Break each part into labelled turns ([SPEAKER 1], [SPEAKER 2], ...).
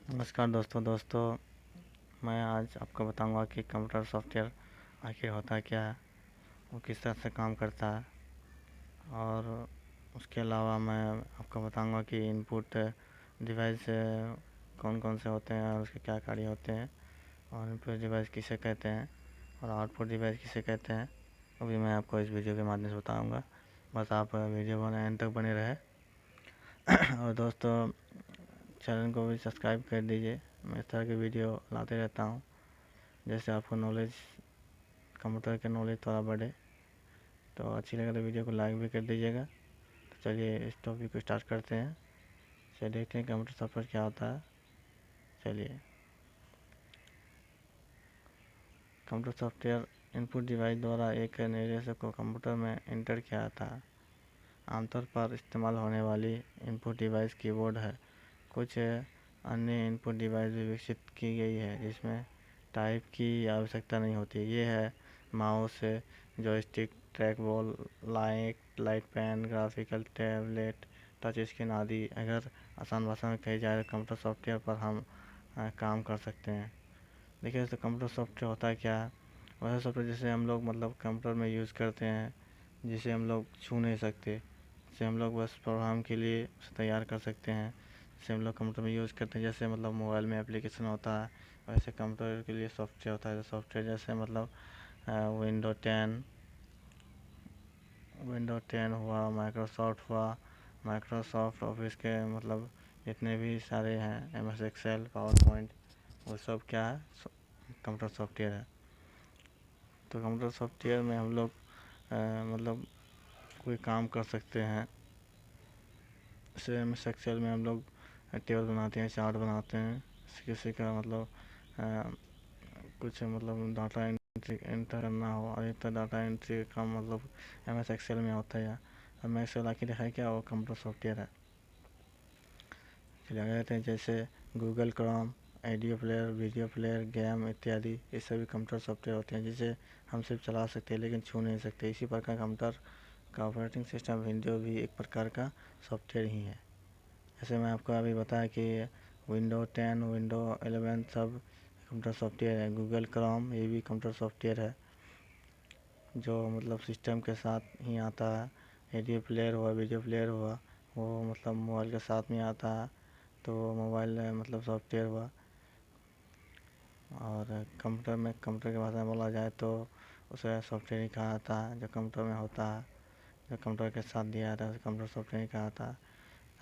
[SPEAKER 1] नमस्कार दोस्तों, मैं आज आपको बताऊंगा कि कंप्यूटर सॉफ्टवेयर आखिर होता क्या है, वो किस तरह से काम करता है। और उसके अलावा मैं आपको बताऊंगा कि इनपुट डिवाइस कौन कौन से होते हैं और उसके क्या कार्य होते हैं, और इनपुट डिवाइस किसे कहते हैं और आउटपुट डिवाइस किसे कहते हैं, वो भी मैं आपको इस वीडियो के माध्यम से बताऊँगा। बस आप वीडियो को एंड तक बने रहे। और दोस्तों, चैनल को भी सब्सक्राइब कर दीजिए। मैं इस तरह की वीडियो लाते रहता हूँ, जैसे आपको नॉलेज, कंप्यूटर के नॉलेज थोड़ा बढ़े। तो अच्छी लगे तो वीडियो को लाइक भी कर दीजिएगा। तो चलिए इस टॉपिक को स्टार्ट करते हैं। चलिए देखते हैं कंप्यूटर सॉफ्टवेयर क्या होता है। चलिए, कंप्यूटर सॉफ्टवेयर इनपुट डिवाइस द्वारा एक निर्देश को कंप्यूटर में इंटर किया जाता है। आमतौर पर इस्तेमाल होने वाली इनपुट डिवाइस कीबोर्ड है। कुछ अन्य इनपुट डिवाइस भी विकसित की गई है जिसमें टाइप की आवश्यकता नहीं होती। ये है mouse, joystick, track ball, light pen, graphical tablet, touch screen आदि। अगर आसान भाषा में कही जाए तो कंप्यूटर सॉफ्टवेयर पर हम काम कर सकते हैं। देखिए, तो कंप्यूटर सॉफ्टवेयर होता है क्या है। वैसा सॉफ्टवेयर जिसे हम लोग कंप्यूटर में यूज़ करते हैं, जिसे हम लोग छू नहीं सकते, जिसे हम लोग बस प्रोग्राम के लिए उसे तैयार कर सकते हैं, जिसे हम लोग कंप्यूटर में यूज़ करते हैं। जैसे मोबाइल में एप्लीकेशन होता है, वैसे कंप्यूटर के लिए सॉफ्टवेयर होता है। सॉफ्टवेयर जैसे विंडो 10 हुआ, माइक्रोसॉफ्ट हुआ, माइक्रोसॉफ्ट ऑफिस के जितने भी सारे हैं, MS एक्सेल, पावर पॉइंट, वो सब क्या है, कंप्यूटर सॉफ्टवेयर है। तो कंप्यूटर सॉफ्टवेयर में हम लोग कोई काम कर सकते हैं। जैसे MS एक्सेल में हम लोग टेबल बनाते हैं, चार्ट बनाते हैं। किसी का कुछ डाटा एंटर करना हो, अधिकतर डाटा एंट्री का MS एक्सेल में होता है। MS एक्सेल आखिर है क्या, वो कंप्यूटर सॉफ्टवेयर है। चलिए आगे रहते हैं। जैसे Google Chrome, audio player, video player, game इत्यादि, ये सभी कंप्यूटर सॉफ्टवेयर होते हैं जिसे हम सिर्फ चला सकते हैं लेकिन छू नहीं सकते। इसी प्रकार कंप्यूटर का ऑपरेटिंग सिस्टम विंडो भी एक प्रकार का सॉफ्टवेयर ही है। जैसे मैं आपको अभी बताया कि विंडो 10, विंडो 11 सब कंप्यूटर सॉफ्टवेयर है। गूगल क्रोम, ये भी कंप्यूटर सॉफ्टवेयर है जो सिस्टम के साथ ही आता है। ऑडियो प्लेयर हुआ, वीडियो प्लेयर हुआ, वो मोबाइल के साथ में आता है, तो मोबाइल सॉफ्टवेयर हुआ। और कंप्यूटर की भाषा में बोला जाए तो उसे सॉफ्टवेयर ही कहा जाता है जो कंप्यूटर में होता है, जो कंप्यूटर के साथ दिया जाता है, उसे कंप्यूटर सॉफ्टवेयर ही कहा जाता है।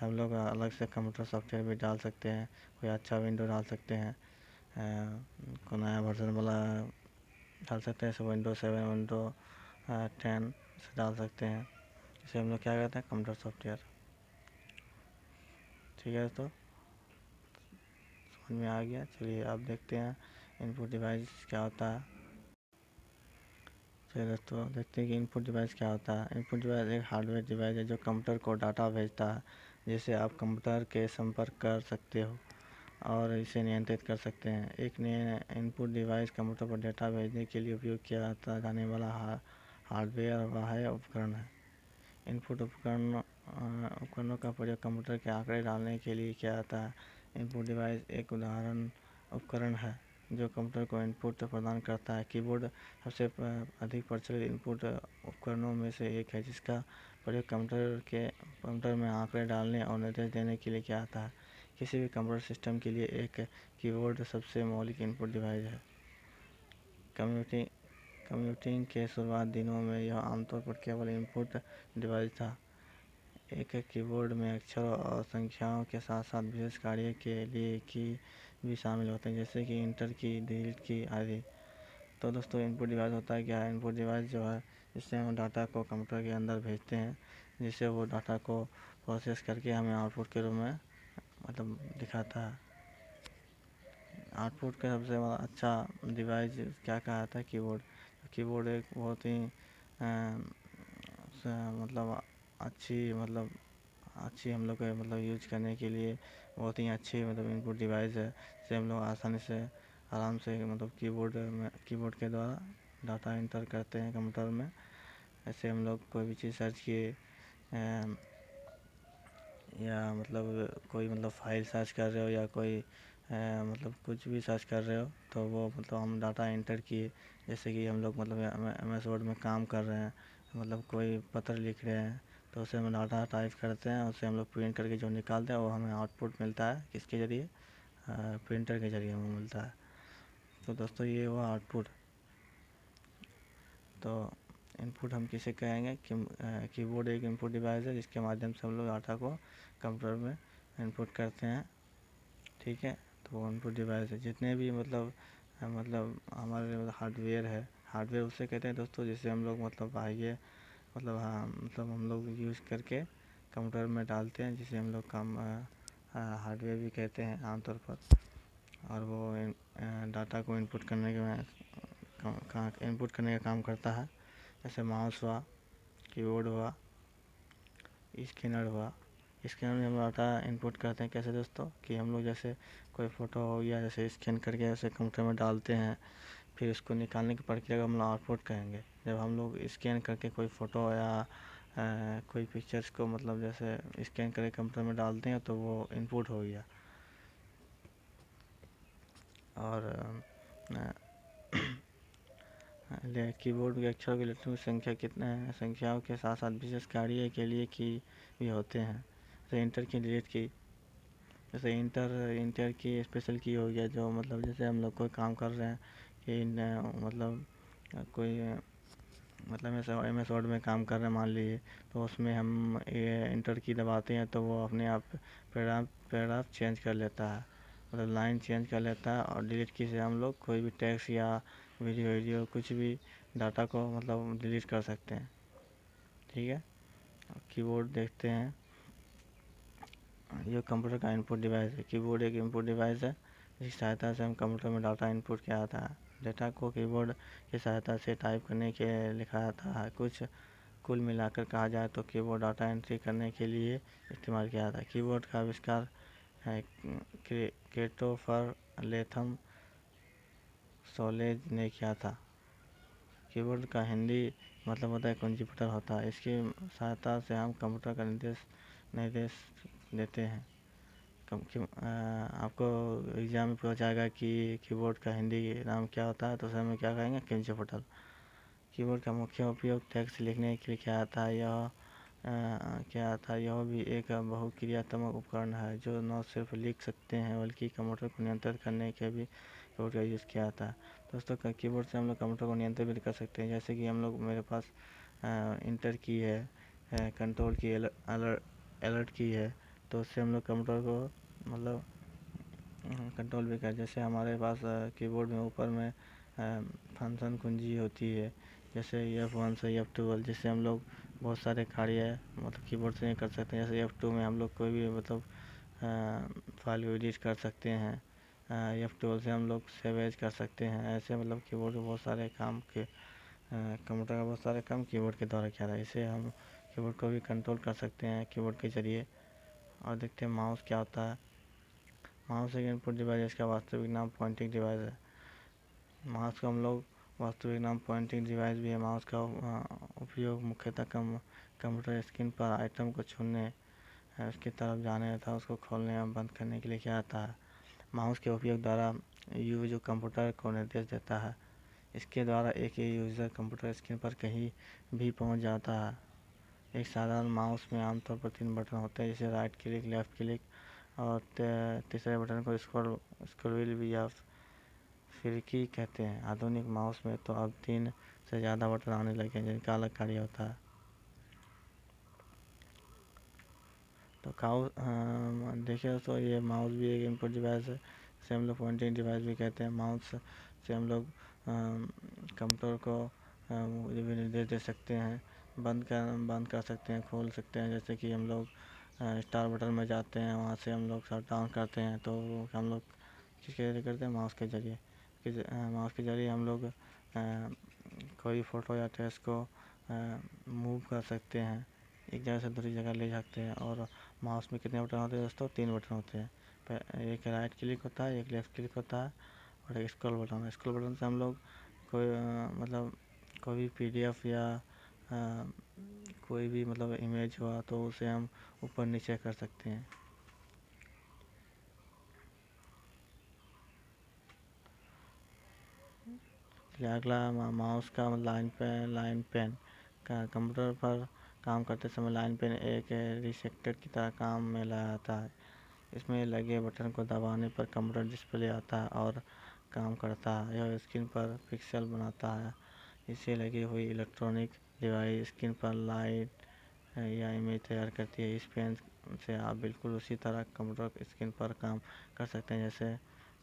[SPEAKER 1] हम लोग अलग से कंप्यूटर सॉफ्टवेयर भी डाल सकते हैं, कोई अच्छा विंडो डाल सकते हैं, कोई नया वर्जन वाला डाल सकते हैं। जैसे विंडो 7, विंडो 10 से डाल सकते हैं। इसे हम लोग क्या कहते हैं, कंप्यूटर सॉफ्टवेयर। ठीक है, तो समझ में आ गया। चलिए आप देखते हैं इनपुट डिवाइस क्या होता है। चलिए दोस्तों, देखते हैं कि इनपुट डिवाइस क्या होता है। इनपुट डिवाइस एक हार्डवेयर डिवाइस है जो कंप्यूटर को डाटा भेजता है, जिसे आप कंप्यूटर के संपर्क कर सकते हो और इसे नियंत्रित कर सकते हैं। एक नए इनपुट डिवाइस कंप्यूटर पर डेटा भेजने के लिए उपयोग किया जाने वाला हार्डवेयर बाह्य उपकरण है। इनपुट उपकरणों का प्रयोग कंप्यूटर के आंकड़े डालने के लिए किया जाता है। इनपुट डिवाइस एक उदाहरण उपकरण है जो कंप्यूटर को इनपुट प्रदान करता है। कीबोर्ड सबसे अधिक प्रचलित इनपुट उपकरणों में से एक है, जिसका प्रयोग कंप्यूटर में आंकड़े डालने और निर्देश देने के लिए किया जाता है। किसी भी कंप्यूटर सिस्टम के लिए एक कीबोर्ड सबसे मौलिक इनपुट डिवाइस है। कंप्यूटिंग के शुरुआत दिनों में यह आमतौर पर केवल इनपुट डिवाइस था। एक कीबोर्ड में अक्षरों और संख्याओं के साथ साथ विशेष कार्य के लिए की भी शामिल होते हैं, जैसे कि इंटर की, डिलीट की आदि। तो दोस्तों, इनपुट डिवाइस होता है क्या है। इनपुट डिवाइस जो है, जिससे हम डाटा को कंप्यूटर के अंदर भेजते हैं, जिससे वो डाटा को प्रोसेस करके हमें आउटपुट के रूप में दिखाता है। आउटपुट का सबसे अच्छा डिवाइस क्या कहा जाता है, कीबोर्ड। कीबोर्ड एक बहुत ही मतलब अच्छी अच्छी हम लोग के यूज करने के लिए बहुत ही अच्छी इनपुट डिवाइस है। जिसे हम लोग आसानी से, आराम से कीबोर्ड के द्वारा डाटा इंटर करते हैं कंप्यूटर में। ऐसे हम लोग कोई भी चीज़ सर्च किए, या कोई फाइल सर्च कर रहे हो, या कोई मतलब कुछ भी सर्च कर रहे हो तो वो मतलब हम डाटा एंटर किए, जैसे कि हम लोग मतलब MS वर्ड में काम कर रहे हैं, मतलब कोई पत्र लिख रहे हैं तो उसे हम डाटा टाइप करते हैं, उसे हम लोग प्रिंट करके जो निकालते हैं वो हमें आउटपुट मिलता है किसके ज़रिए, प्रिंटर के ज़रिए हमें मिलता है। तो दोस्तों ये हुआ आउटपुट। तो इनपुट हम किसे कहेंगे कि कीबोर्ड एक इनपुट डिवाइस है जिसके माध्यम से हम लोग डाटा को कंप्यूटर में इनपुट करते हैं, ठीक है। तो वो इनपुट डिवाइस है। जितने भी मतलब हमारे मतलब हार्डवेयर है, हार्डवेयर उसे कहते हैं दोस्तों जिसे हम लोग मतलब आइए मतलब हाँ मतलब हम लोग यूज़ करके कंप्यूटर में डालते हैं, जिसे हम लोग काम हार्डवेयर भी कहते हैं आमतौर पर। और वो डाटा को इनपुट करने का काम करता है, जैसे माउस हुआ, कीबोर्ड हुआ, स्कैनर हुआ। स्कैनर में हम डाटा इनपुट करते हैं कैसे दोस्तों, कि हम लोग जैसे कोई फ़ोटो हो गया, जैसे स्कैन करके उसे कंप्यूटर में डालते हैं, फिर उसको निकालने की प्रक्रिया को हम लोग आउटपुट कहेंगे। जब हम लोग स्कैन करके कोई फ़ोटो या कोई पिक्चर्स को मतलब जैसे स्कैन करके कंप्यूटर में डालते हैं तो वो इनपुट हो गया। और कीबोर्ड के अक्षरों की लेटरों की संख्या कितने हैं, संख्याओं के साथ साथ विशेष कार्य के लिए की भी होते हैं, जैसे इंटर की, डिलीट की। जैसे इंटर की स्पेशल की हो गया, जो मतलब जैसे हम लोग कोई काम कर रहे हैं कि मतलब कोई मतलब ऐसे MS वर्ड में काम कर रहे हैं मान लीजिए, तो उसमें हम ये इंटर की दबाते हैं तो वो अपने आप पैराग्राफ चेंज कर लेता है, मतलब लाइन चेंज कर लेता है। और डिलीट की से हम लोग कोई भी टेक्स्ट या वीडियो कुछ भी डाटा को मतलब डिलीट कर सकते हैं, ठीक है। कीबोर्ड देखते हैं, ये कंप्यूटर का इनपुट डिवाइस है। कीबोर्ड एक इनपुट डिवाइस है जिसकी सहायता से हम कंप्यूटर में डाटा इनपुट किया जाता है। डेटा को कीबोर्ड की सहायता से टाइप करने के लिखा जाता है। कुल मिलाकर कहा जाए तो कीबोर्ड डाटा एंट्री करने के लिए इस्तेमाल किया जाता है। कीबोर्ड का आविष्कार है क्रिस्टोफर लेथम सोलेज ने किया था। कीबोर्ड का हिंदी मतलब होता है कुंजी पत्थर होता है। इसकी सहायता से हम कंप्यूटर का निर्देश देते हैं। आपको एग्ज़ाम में पूछा जाएगा कि कीबोर्ड का हिंदी नाम क्या होता है, तो उसे हम क्या कहेंगे, कुंजी पत्थर। कीबोर्ड का मुख्य उपयोग टेक्स्ट लिखने के लिए किया जाता है। यह भी एक बहुक्रियात्मक उपकरण है जो न सिर्फ लिख सकते हैं बल्कि कंप्यूटर को नियंत्रित करने के भी कीबोर्ड का यूज़ किया जाता है। दोस्तों कीबोर्ड से हम लोग कंप्यूटर को नियंत्रित भी कर सकते हैं, जैसे कि हम लोग मेरे पास इंटर की है, कंट्रोल की, अलर्ट की है, तो उससे हम लोग कंप्यूटर को मतलब कंट्रोल भी कर। जैसे हमारे पास कीबोर्ड में ऊपर में फंक्शन कुंजी होती है, जैसे F1 से F12, जिससे हम लोग बहुत सारे कार्य मतलब कीबोर्ड से कर सकते हैं। जैसे F2 में हम लोग कोई भी मतलब फाइल एडिट कर सकते हैं, F12 से हम लोग सेव एज कर सकते हैं। ऐसे मतलब कीबोर्ड के बहुत सारे काम के कंप्यूटर का बहुत सारे काम कीबोर्ड के द्वारा किया जाता है। इसे हम कीबोर्ड को भी कंट्रोल कर सकते हैं कीबोर्ड के ज़रिए। और देखते हैं माउस क्या होता है। माउस एक इनपुट डिवाइस है, इसका वास्तविक नाम पॉइंटिंग डिवाइस है। माउस को हम लोग वास्तविक नाम पॉइंटिंग डिवाइस भी है। माउस का उपयोग मुख्यतः कंप्यूटर स्क्रीन पर आइटम को छूने, उसकी तरफ जाने तथा उसको खोलने या बंद करने के लिए किया जाता है। माउस के उपयोग द्वारा यूजर कंप्यूटर को निर्देश देता है। इसके द्वारा एक ही यूज़र कंप्यूटर स्क्रीन पर कहीं भी पहुंच जाता है। एक साधारण माउस में आमतौर पर 3 बटन होते हैं, जैसे राइट क्लिक, लेफ़्ट क्लिक और तीसरे बटन को स्क्रॉल व्हील भी या फिरकी कहते हैं। आधुनिक माउस में तो अब 3 से ज़्यादा बटन आने लगे हैं जिनका अलग कार्य होता है। तो देखिए तो ये माउस भी एक इनपुट डिवाइस है, जिसे हम लोग पॉइंटिंग डिवाइस भी कहते हैं। माउस से हम लोग कंप्यूटर को भी निर्देश दे सकते हैं, बंद कर सकते हैं, खोल सकते हैं। जैसे कि हम लोग स्टार बटन में जाते हैं, वहाँ से हम लोग शट डाउन करते हैं, तो हम लोग किसके ज़रिए करते हैं, माउस के ज़रिए। माउस के ज़रिए हम लोग कोई फ़ोटो या टेक्स्ट को मूव कर सकते हैं, एक जगह से दूसरी जगह ले जाते हैं। और माउस में कितने बटन होते हैं दोस्तों, 3 बटन होते हैं। एक राइट क्लिक होता है, एक लेफ़्ट क्लिक होता है और एक स्क्रॉल बटन। स्क्रॉल बटन से हम लोग कोई मतलब कोई भी PDF या कोई भी मतलब इमेज हुआ तो उसे हम ऊपर नीचे कर सकते हैं। चलिए अगला माउस का लाइन पेन का कंप्यूटर पर काम करते समय लाइन पेन एक रिसेप्टर की तरह काम में लाया जाता है। इसमें लगे बटन को दबाने पर कंप्यूटर डिस्प्ले आता है और काम करता है। यह स्क्रीन पर पिक्सल बनाता है। इससे लगी हुई इलेक्ट्रॉनिक डिवाइस स्क्रीन पर लाइट या इमेज तैयार करती है। इस पेन से आप बिल्कुल उसी तरह कंप्यूटर स्क्रीन पर काम कर सकते हैं जैसे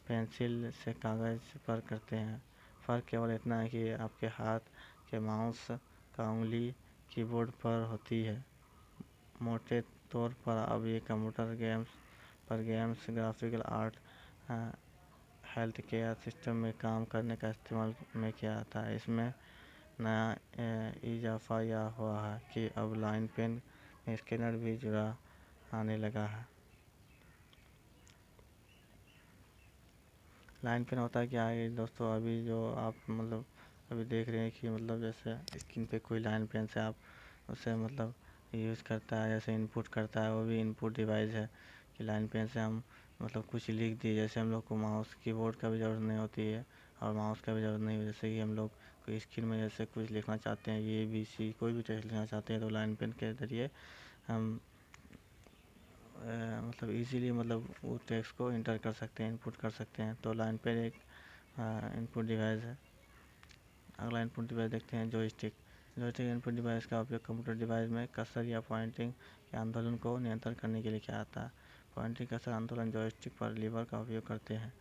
[SPEAKER 1] पेंसिल से कागज़ पर करते हैं। फ़र्क केवल इतना है कि आपके हाथ के माउस का उंगली कीबोर्ड पर होती है। मोटे तौर पर अब ये computer games, graphical art, health care system में काम करने का इस्तेमाल में किया जाता है। इसमें नया इजाफा यह हुआ है कि अब लाइन पेन में स्कैनर भी जुड़ा आने लगा है। लाइन पेन होता है क्या है दोस्तों, अभी जो आप अभी देख रहे हैं कि जैसे स्क्रीन पे कोई लाइन पेन से आप उससे यूज़ करता है, जैसे इनपुट करता है, वो भी इनपुट डिवाइस है कि लाइन पेन से हम कुछ लिख दिए। जैसे हम लोग को माउस कीबोर्ड का भी ज़रूरत नहीं होती है और माउस का भी ज़रूरत नहीं है। जैसे कि हम लोग कोई स्क्रीन में जैसे कुछ लिखना चाहते हैं, ABC कोई भी टेक्स्ट लिखना चाहते हैं तो लाइन पेन के ज़रिए हम इजीली वो टेक्स्ट को इंटर कर सकते हैं, इनपुट कर सकते हैं। तो लाइन पेन एक इनपुट डिवाइस है। अगला इनपुट डिवाइस देखते हैं, जॉयस्टिक। जॉयस्टिक इनपुट डिवाइस का उपयोग कंप्यूटर डिवाइस में कर्सर या पॉइंटिंग के आंदोलन को नियंत्रण करने के लिए किया जाता है। पॉइंटिंग कर्सर आंदोलन जॉयस्टिक पर लीवर का उपयोग करते हैं,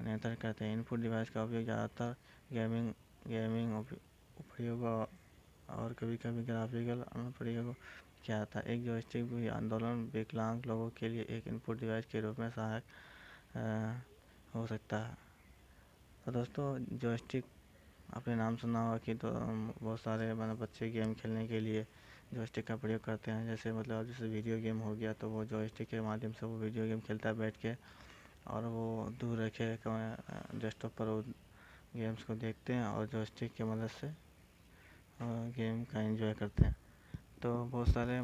[SPEAKER 1] नियंत्रण करते हैं। इनपुट डिवाइस का उपयोग ज़्यादातर गेमिंग उपयोगों और कभी-कभी ग्राफिकल अनुप्रयोगों किया जाता है। एक जॉयस्टिक भी आंदोलन विकलांग लोगों के लिए एक इनपुट डिवाइस के रूप में सहायक हो सकता है। तो दोस्तों जॉयस्टिक आपने नाम सुना होगा कि तो बहुत सारे बच्चे गेम खेलने के लिए जॉयस्टिक का प्रयोग करते हैं। जैसे जैसे वीडियो गेम हो गया तो वो जॉयस्टिक के माध्यम से वो वीडियो गेम खेलता है बैठ के, और वो दूर रखे डेस्कटॉप पर वो गेम्स को देखते हैं और जॉयस्टिक की मदद से गेम का एंजॉय करते हैं। तो बहुत सारे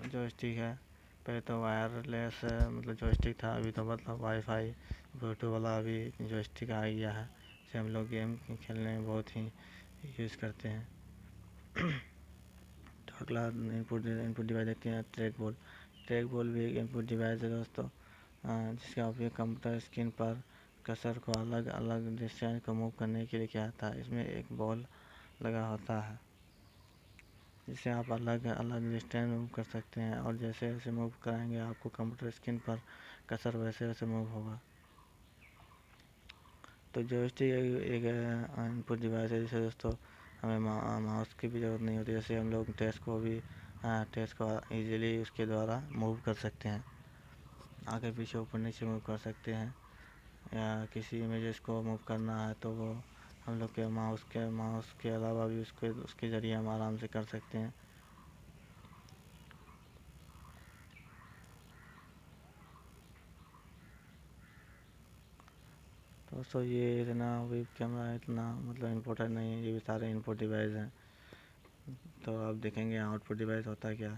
[SPEAKER 1] जॉयस्टिक है। पहले तो वायरलेस जॉयस्टिक था, अभी तो वाईफाई ब्लूटूथ वाला अभी जॉयस्टिक आ गया है जिसे हम लोग गेम खेलने में बहुत ही यूज़ करते हैं। तो अगला इनपुट डिवाइस देखते हैं, ट्रैक बॉल भी एक इनपुट डिवाइस है दोस्तों, जिसका उपयोग कंप्यूटर स्क्रीन पर कर्सर को अलग अलग डिस्टेंस को मूव करने के लिए किया जाता है। इसमें एक बॉल लगा होता है जिसे आप अलग अलग डिस्टेंस मूव कर सकते हैं, और जैसे जैसे मूव कराएंगे आपको कंप्यूटर स्क्रीन पर कर्सर वैसे वैसे मूव होगा। तो जॉयस्टिक एक इनपुट डिवाइस है जिसे दोस्तों हमें माउस की भी ज़रूरत नहीं होती। जैसे हम लोग टेक्स्ट को ईजिली उसके द्वारा मूव कर सकते हैं, आगे पीछे ऊपर नीचे मूव कर सकते हैं, या किसी इमेजेस को मूव करना है तो वो हम लोग के माउस के अलावा भी उसके ज़रिए हम आराम से कर सकते हैं। दोस्तों ये इतना वेब कैमरा इतना इम्पोर्टेंट नहीं है, ये भी सारे इनपुट डिवाइस हैं। तो अब देखेंगे आउटपुट डिवाइस होता है क्या।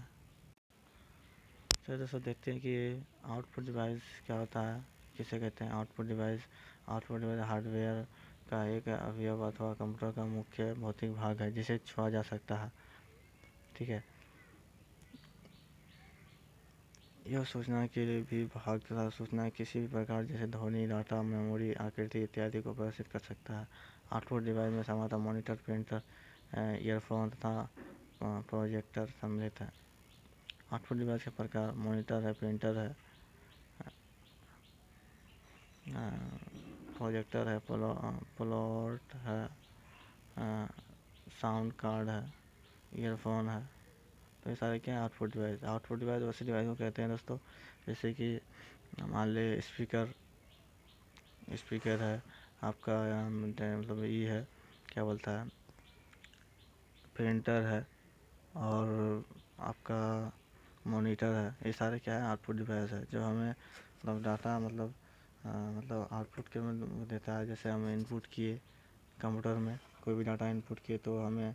[SPEAKER 1] तो दोस्तों देखते हैं कि आउटपुट डिवाइस क्या होता है, किसे कहते हैं output device. Output device hardware का एक अवयव अथवा कंप्यूटर का मुख्य भौतिक भाग है जिसे छुआ जा सकता है। ठीक है, यह सूचना के लिए भी भाग तथा सूचना किसी भी प्रकार जैसे ध्वनि, डाटा, मेमोरी, आकृति इत्यादि को प्रदर्शित कर सकता है। आउटपुट डिवाइस में सामान्यतः मॉनिटर, प्रिंटर, ईयरफोन तथा प्रोजेक्टर सम्मिलित है। आउटपुट डिवाइस के प्रकार मॉनिटर है, प्रिंटर है, प्रोजेक्टर है, प्लॉट है, साउंड कार्ड है, ईयरफोन है। तो ये सारे क्या है आउटपुट डिवाइस। आउटपुट डिवाइस वैसे डिवाइस को कहते हैं दोस्तों जैसे कि मान ले स्पीकर है आपका, ये है क्या बोलता है, प्रिंटर है और आपका मॉनिटर है। ये सारे क्या है आउटपुट डिवाइस है जो हमें डाटा आउटपुट के देता है। जैसे हम इनपुट किए कंप्यूटर में कोई भी डाटा इनपुट किए तो हमें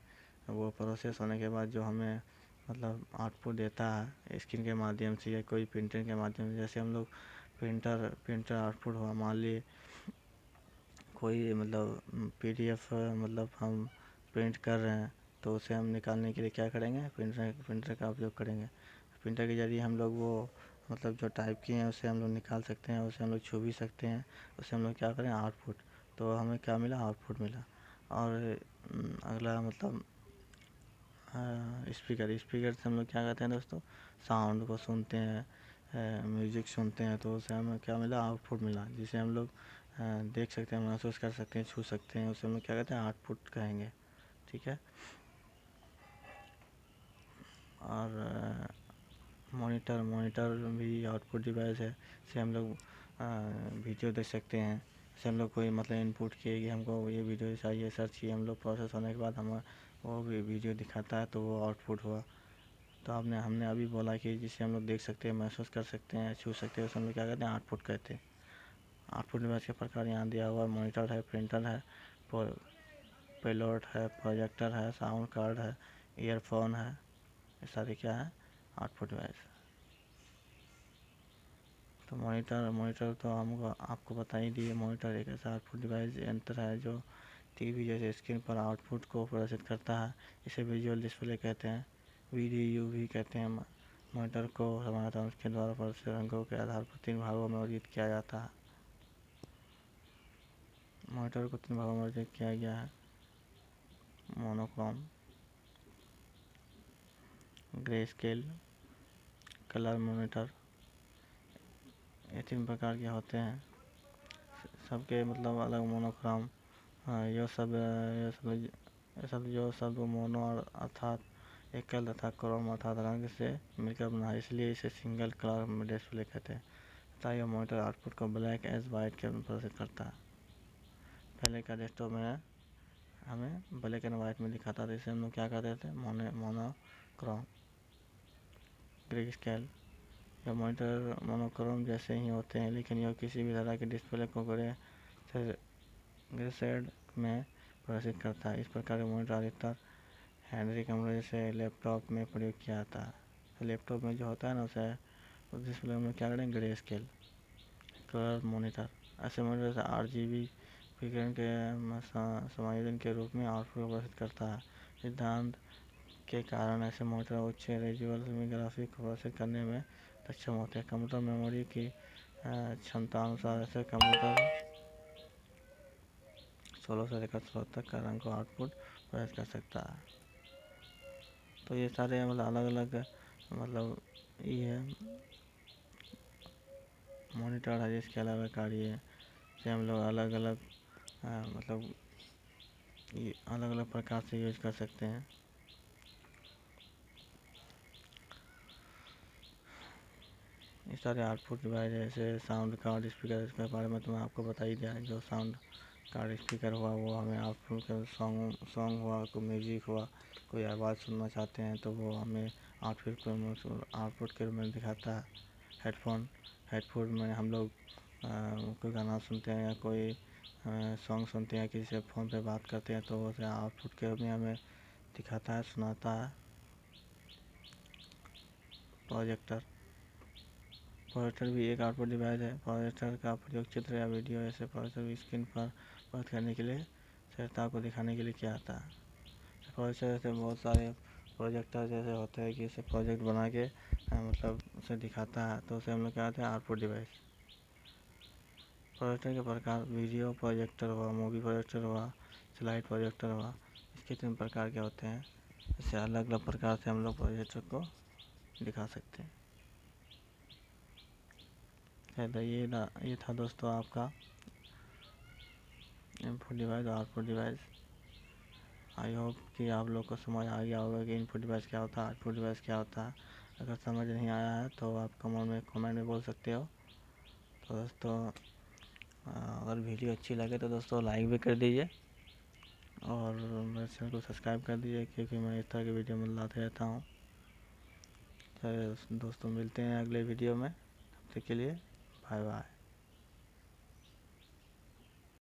[SPEAKER 1] वो प्रोसेस होने के बाद जो हमें आउटपुट देता है स्क्रीन के माध्यम से या कोई प्रिंटर के माध्यम से। जैसे हम लोग प्रिंटर आउटपुट हुआ, मान लिए कोई मतलब PDF मतलब हम प्रिंट कर रहे हैं तो उसे हम निकालने के लिए क्या करेंगे, प्रिंटर का उपयोग करेंगे। प्रिंटर के ज़रिए हम लोग वो मतलब जो टाइप किए हैं उसे हम लोग निकाल सकते हैं, उसे हम लोग छू भी सकते हैं, उसे हम लोग क्या करें आउटपुट। तो हमें क्या मिला, आउटपुट मिला। और अगला मतलब स्पीकर से हम लोग क्या करते हैं दोस्तों, साउंड को सुनते हैं, म्यूज़िक सुनते हैं, तो उसे हमें क्या मिला, आउटपुट मिला, जिसे हम लोग देख सकते हैं, महसूस कर सकते हैं, छू सकते हैं, उसे हम लोग क्या कहते हैं, आउटपुट कहेंगे। ठीक है। और मॉनिटर भी आउटपुट डिवाइस है। इससे हम लोग वीडियो देख सकते हैं। जैसे हम लोग कोई मतलब इनपुट किए कि हमको ये वीडियो चाहिए, सर्च किए हम लोग, प्रोसेस होने के बाद हमें वो भी वीडियो दिखाता है, तो वो आउटपुट हुआ। तो हमने अभी बोला कि जिसे हम लोग देख सकते हैं, महसूस कर सकते हैं, छू सकते हैं, उसे हम लोग क्या कहते हैं, आउटपुट कहते हैं। आउटपुट डिवाइस के प्रकार यहाँ दिया हुआ है, मॉनिटर है, प्रिंटर है, पेलोड है, प्रोजेक्टर है, साउंड कार्ड है, ईयरफोन है। ये सारे क्या है, आउटपुट डिवाइस। तो मॉनिटर तो हमको आपको बता ही दिए। मॉनिटर एक ऐसा आउटपुट डिवाइस यंत्र है जो टीवी जैसे स्क्रीन पर आउटपुट को प्रदर्शित करता है। इसे विजुअल डिस्प्ले कहते हैं, VDU भी कहते हैं। मॉनिटर को सामान्यतः उसके द्वारा प्रदर्शित रंगों के आधार पर 3 भागों में वर्गीकृत किया जाता है। मॉनिटर को 3 भागों में वर्गीकृत किया गया है, monochrome, grey scale, colour monitor. ये 3 प्रकार के होते हैं, सबके मतलब अलग। मोनोक्रोम, ये सब जो शब्द मोनो अर्थात एकल तथा क्रोम अर्थात रंग से मिलकर बना है, इसलिए इसे सिंगल कलर डिस्प्ले कहते हैं। तथा यह मॉनिटर आउटपुट को ब्लैक एज वाइट के रूप में प्रदर्शित करता है। पहले का डेस्कटॉप में हमें ब्लैक एंड वाइट में दिखाता था, इसे हम लोग क्या कहते थे, मोनोक्रोम। ग्रे स्केल, यह मॉनिटर मोनोक्रोम जैसे ही होते हैं, लेकिन यह किसी भी तरह के डिस्प्ले को ग्रे शेड में प्रदर्शित करता है। इस प्रकार का मॉनिटर अधिकतर हैंडी कंप्यूटर जैसे लैपटॉप में प्रयोग किया जाता है। तो लैपटॉप में जो होता है ना, उसे उस डिस्प्ले में क्या करें, ग्रे स्केल। कलर मॉनिटर, ऐसे मॉनिटर से RGB विकिरण के समायोजन के रूप में आउटपुट को प्रदर्शित करता है। सिद्धांत के कारण ऐसे मॉनिटर उच्च रेजोल्यूशन ग्राफिक को प्रदर्शित करने में सक्षम होते हैं। कंप्यूटर मेमोरी की क्षमता अनुसार ऐसे कंप्यूटर 16 से लेकर 16 तक का रंग को आउटपुट प्रदर्शित कर सकता है। तो ये सारे मतलब अलग अलग मतलब ये मॉनिटर है, जिसके अलग अलग कार्य है, से हम लोग अलग अलग मतलब ये अलग अलग प्रकार से यूज कर सकते हैं। ये सारे आउटपुट डिवाइस जैसे साउंड कार्ड, स्पीकर, इसके बारे में तो मैं आपको बता ही दिया है। जो साउंड कार्ड स्पीकर हुआ वो हमें आउटपुट का सॉन्ग हुआ, कोई म्यूजिक हुआ, कोई आवाज़ सुनना चाहते हैं तो वो हमें आउटपुट के रूप में दिखाता है। हेडफोन में हम लोग कोई गाना सुनते हैं या कोई सॉन्ग सुनते हैं, किसी से फ़ोन पे बात करते हैं, तो उसे आउटपुट के रूप में हमें दिखाता है, सुनाता है। प्रोजेक्टर भी एक आउटपुट डिवाइस है। प्रोजेक्टर का प्रयोग चित्र या वीडियो ऐसे प्रोजेक्टर स्क्रीन पर प्रदर्शित करने के लिए, श्रोता को दिखाने के लिए किया जाता है। प्रोजेक्टर जैसे बहुत सारे प्रोजेक्टर जैसे होते हैं कि इसे प्रोजेक्ट बना के मतलब उसे दिखाता है, तो उसे हम लोग क्या कहते हैं, आउटपुट डिवाइस। प्रोजेक्टर के प्रकार, वीडियो प्रोजेक्टर हुआ, मूवी प्रोजेक्टर हुआ, स्लाइड प्रोजेक्टर हुआ। इसके 3 प्रकार के होते हैं। इससे अलग अलग प्रकार से हम लोग प्रोजेक्टर को दिखा सकते हैं। ये था दोस्तों आपका इनपुट डिवाइस और आउटपुट डिवाइस। आई होप कि आप लोग को समझ आ गया होगा कि इनपुट डिवाइस क्या होता है, आउटपुट डिवाइस क्या होता है। अगर समझ नहीं आया है तो आप कमेंट में बोल सकते हो। तो दोस्तों अगर वीडियो अच्छी लगे तो दोस्तों लाइक भी कर दीजिए और मेरे चैनल को सब्सक्राइब कर दीजिए, क्योंकि मैं इस तरह की वीडियो में लाते रहता हूँ। तो दोस्तों मिलते हैं अगले वीडियो में, तब तक के लिए बाय बाय।